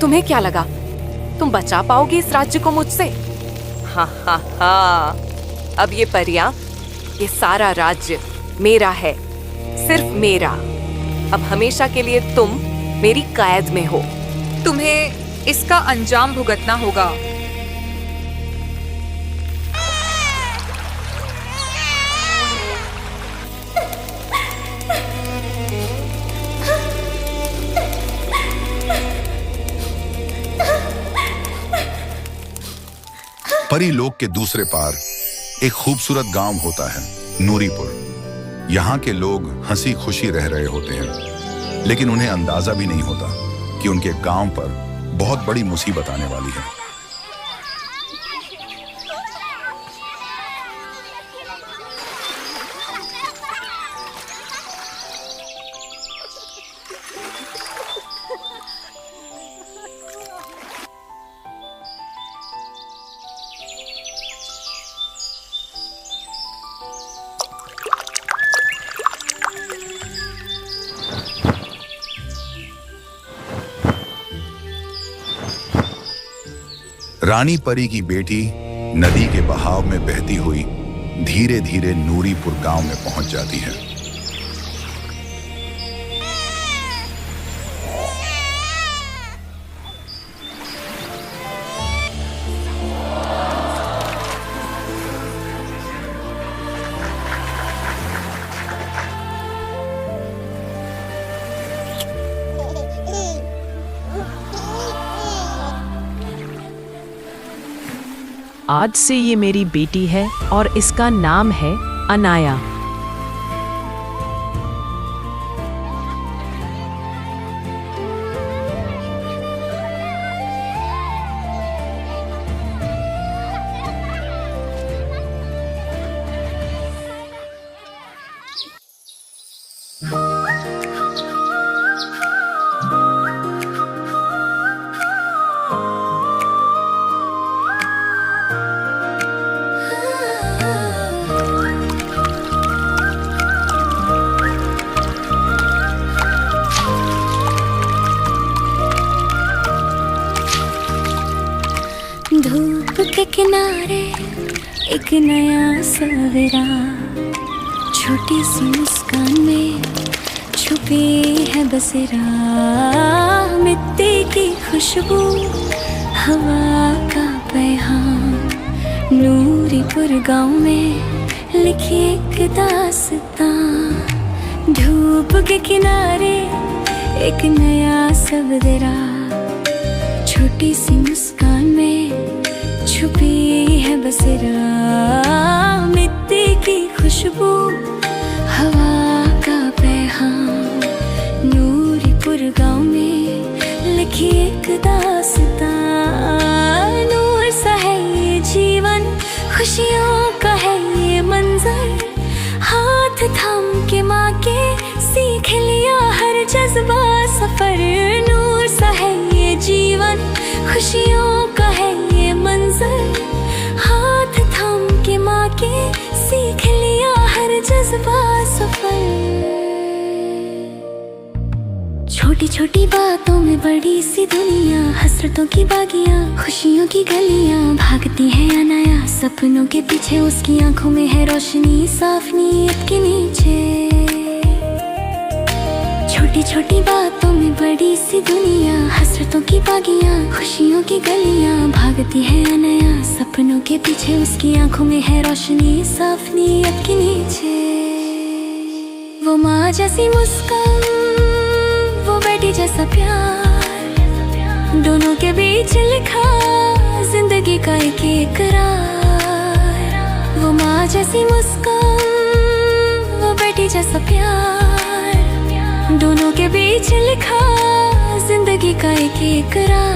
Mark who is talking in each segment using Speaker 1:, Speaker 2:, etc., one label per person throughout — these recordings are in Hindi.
Speaker 1: तुम्हें क्या लगा तुम बचा पाओगे इस राज्य को मुझसे? हाँ हाँ हाँ, अब ये परियां, ये सारा राज्य मेरा है, सिर्फ मेरा। अब हमेशा के लिए तुम मेरी कैद में हो।
Speaker 2: तुम्हें इसका अंजाम भुगतना होगा।
Speaker 3: परी लोक के दूसरे पार एक खूबसूरत गांव होता है, नूरीपुर। यहाँ के लोग हंसी खुशी रह रहे होते हैं, लेकिन उन्हें अंदाजा भी नहीं होता कि उनके गांव पर बहुत बड़ी मुसीबत आने वाली है। रानी परी की बेटी नदी के बहाव में बहती हुई धीरे धीरे नूरीपुर गांव में पहुंच जाती है।
Speaker 4: आज से ये मेरी बेटी है और इसका नाम है अनाया।
Speaker 5: धूप के किनारे एक नया सवेरा, छोटी सी मुस्कान में छुपी है बसेरा। मिट्टी की खुशबू, हवा का पैगाम, नूरीपुर गांव में लिखी एक दास्तां। धूप के किनारे एक नया सवेरा, छोटी सी मुस्कान में छुपी है बसेरा। मिट्टी की खुशबू, हवा का पैगाम, नूरीपुर गांव में लिखी एक दास्तां। नूर सा है ये जीवन, खुशियों का है ये मंजर। हाथ थाम के माँ के सीख लिया हर जज्बा सफर। नूर सा है ये जीवन, खुशियों का है ये मंजर। हाथ थाम के माँ के सीख लिया हर जज्बा सफर। छोटी छोटी बातों में बड़ी सी दुनिया, हसरतों की बागियां, खुशियों की गलियां। भागती है अनाया सपनों के पीछे, उसकी आंखों में है रोशनी साफ नीयत के नीचे। छोटी छोटी बातों में बड़ी सी दुनिया, हसरतों की बागियां, खुशियों की गलियां। भागती है अनाया सपनों के पीछे, उसकी आंखों में है रोशनी साफ नीयत के नीचे। वो माँ जैसी मुस्कान, वो बेटी जैसा प्यार, दोनों के बीच लिखा जिंदगी का एक इकरार। वो माँ जैसी मुस्कान, वो बेटी जैसा प्यार, दोनों के बीच लिखा जिंदगी का एक इकरार।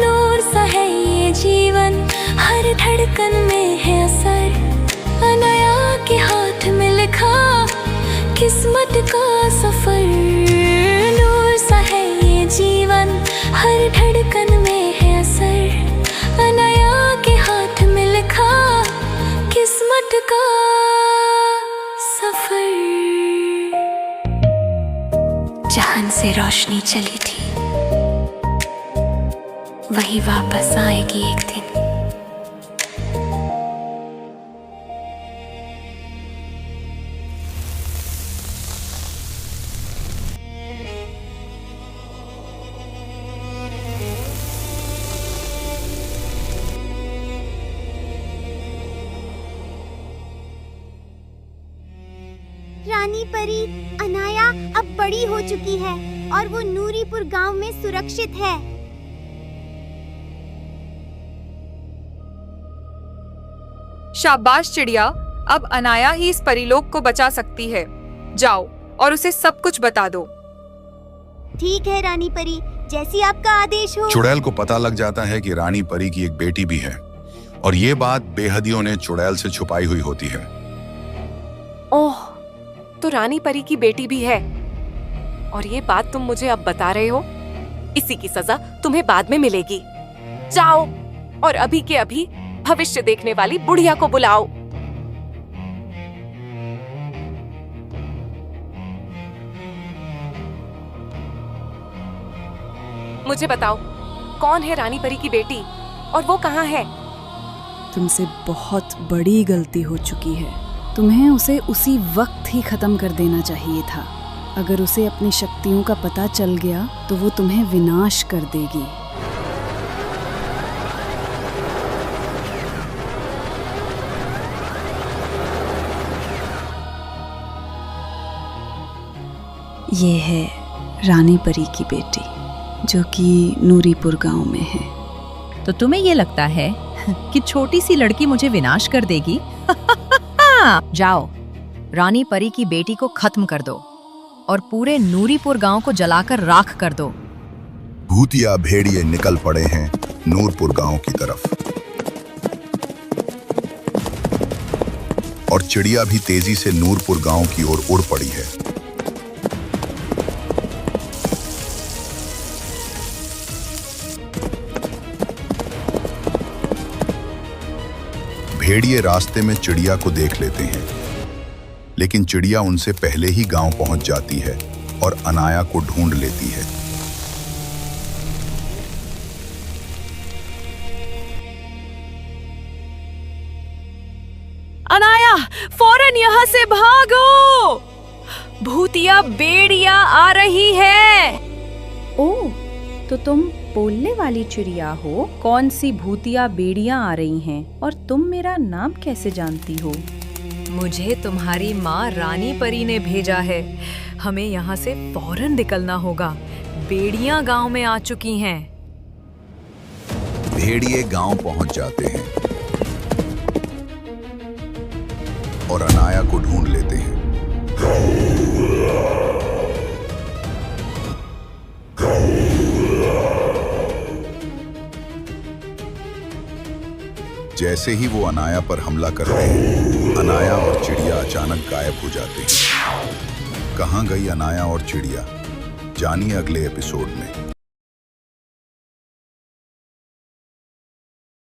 Speaker 5: नूर सा है ये जीवन, हर धड़कन में है असर। अनाया के हाथ में लिखा किस्मत का सफर। नूर सा है ये जीवन, हर धड़कन में है असर। अनाया के हाथ में लिखा किस्मत का सफर। जहान से से रोशनी चली थी वही वापस आएगी एक दिन।
Speaker 6: रानी परी अनाया अब बड़ी हो चुकी है और वो नूरीपुर गांव में सुरक्षित है।
Speaker 2: शाबाश चिड़िया, अब अनाया ही इस परीलोक को बचा सकती है। जाओ और उसे सब कुछ बता दो।
Speaker 6: ठीक है रानी परी, जैसी आपका आदेश हो।
Speaker 3: चुड़ैल को पता लग जाता है कि रानी परी की एक बेटी भी है और ये बात बेहदियों ने चुड़ैल से छुपाई हुई होती है।
Speaker 1: ओह, तो रानी परी की बेटी भी है और ये बात तुम मुझे अब बता रहे हो? इसी की सजा तुम्हें बाद में मिलेगी। जाओ और अभी के अभी भविष्य देखने वाली बुढ़िया को बुलाओ। मुझे बताओ, कौन है रानी परी की बेटी और वो कहाँ है?
Speaker 7: तुमसे बहुत बड़ी गलती हो चुकी है। तुम्हें उसे उसी वक्त ही खत्म कर देना चाहिए था। अगर उसे अपनी शक्तियों का पता चल गया तो वो तुम्हें विनाश कर देगी। ये है रानी परी की बेटी जो कि नूरीपुर गांव में है।
Speaker 8: तो तुम्हें ये लगता है कि छोटी सी लड़की मुझे विनाश कर देगी? जाओ, रानी परी की बेटी को खत्म कर दो और पूरे नूरीपुर गांव को जलाकर राख कर दो।
Speaker 3: भूतिया भेड़िए निकल पड़े हैं नूरपुर गांव की तरफ और चिड़िया भी तेजी से नूरपुर गांव की ओर उड़ पड़ी है। भेड़िए रास्ते में चिड़िया को देख लेते हैं, लेकिन चिड़िया उनसे पहले ही गांव पहुंच जाती है और अनाया को ढूंढ लेती है।
Speaker 4: अनाया, फौरन यहाँ से भागो! भूतिया बेड़िया आ रही है।
Speaker 7: ओह, तो तुम बोलने वाली चिड़िया हो। कौन सी भूतिया बेड़ियां आ रही हैं और तुम मेरा नाम कैसे जानती हो?
Speaker 8: मुझे तुम्हारी माँ रानी परी ने भेजा है। हमें यहाँ से फौरन निकलना होगा। बेड़ियां गांव में आ चुकी हैं।
Speaker 3: भेड़िए गांव पहुंच जाते हैं और अनाया को ढूंढ लेते हैं। जैसे ही वो अनाया पर हमला करते हैं, अनाया और चिड़िया अचानक गायब हो जाते हैं। कहाँ गई अनाया और चिड़िया, जानिए अगले एपिसोड में।